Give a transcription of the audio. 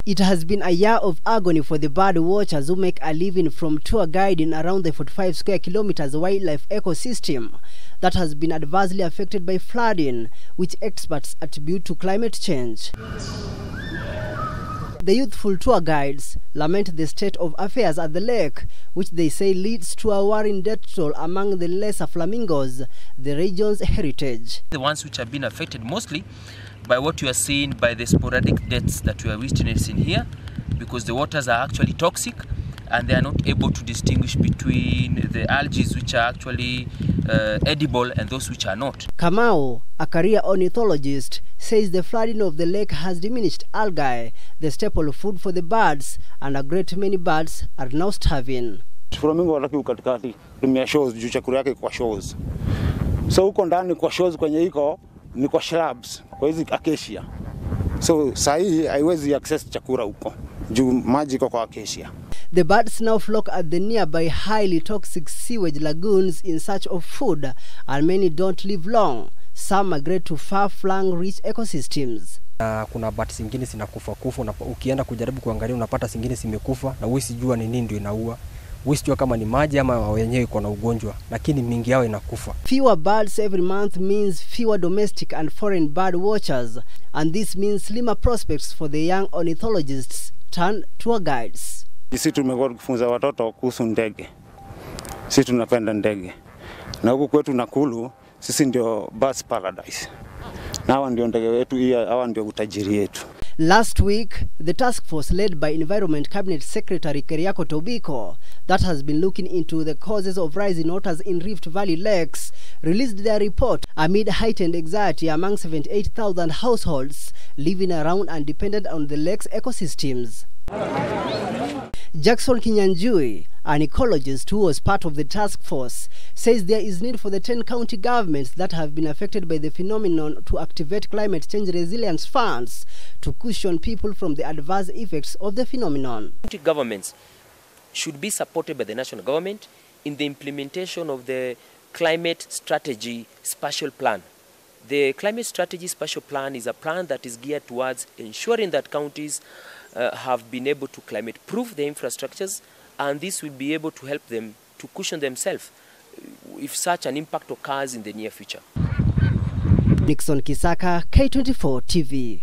It has been a year of agony for the bird watchers who make a living from tour guiding around the 45 square kilometers wildlife ecosystem that has been adversely affected by flooding, which experts attribute to climate change. The youthful tour guides lament the state of affairs at the lake, which they say leads to a worrying death toll among the lesser flamingos, the region's heritage. The ones which have been affected mostly by what you are seeing by the sporadic deaths that we are witnessing here, because the waters are actually toxic and they are not able to distinguish between the algae which are actually edible and those which are not. Kamau, a career ornithologist, says the flooding of the lake has diminished algae, the staple food for the birds, and a great many birds are now starving. Flamingo wanaki katikati tumia shows juu chakula yake kwa shows. So huko ndani kwa shows kwenye iko ni kwa shrubs, kwa hizi acacia. So sahi haiwezi access chakula huko juu maji iko kwa acacia. The birds now flock at the nearby highly toxic sewage lagoons in search of food, and many don't live long. Some migrate to far-flung rich ecosystems. Kuna birds zingine zinakufa na ukienda kujaribu kuangalia unapata zingine zimekufa na huwezi jua ni nini ndio inaua. Huwezi jua kama ni maji ama wenyewe iko na ugonjwa, lakini mingi yao inakufa. Fewer birds every month means fewer domestic and foreign bird watchers, and this means slimmer prospects for the young ornithologists turned tour guides. Sisi tumekuwa kufunza watoto kuhusu ndege. Sisi tunapenda ndege. Na huku kwetu Nakuru sisi ndio birds paradise. Na hawa ndio ndege wetu, hawa ndio utajiri yetu. Last week, the task force led by Environment Cabinet Secretary Keriako Tobiko that has been looking into the causes of rising waters in Rift Valley lakes released their report amid heightened anxiety among 78,000 households living around and dependent on the lake's ecosystems. Jackson Kinyanjui, an ecologist who was part of the task force, says there is need for the 10 county governments that have been affected by the phenomenon to activate climate change resilience funds to cushion people from the adverse effects of the phenomenon. County governments should be supported by the national government in the implementation of the climate strategy spatial plan. The climate strategy spatial plan is a plan that is geared towards ensuring that counties have been able to climate-proof their infrastructures, and this will be able to help them to cushion themselves if such an impact occurs in the near future. Nixon Kisaka, K24 TV.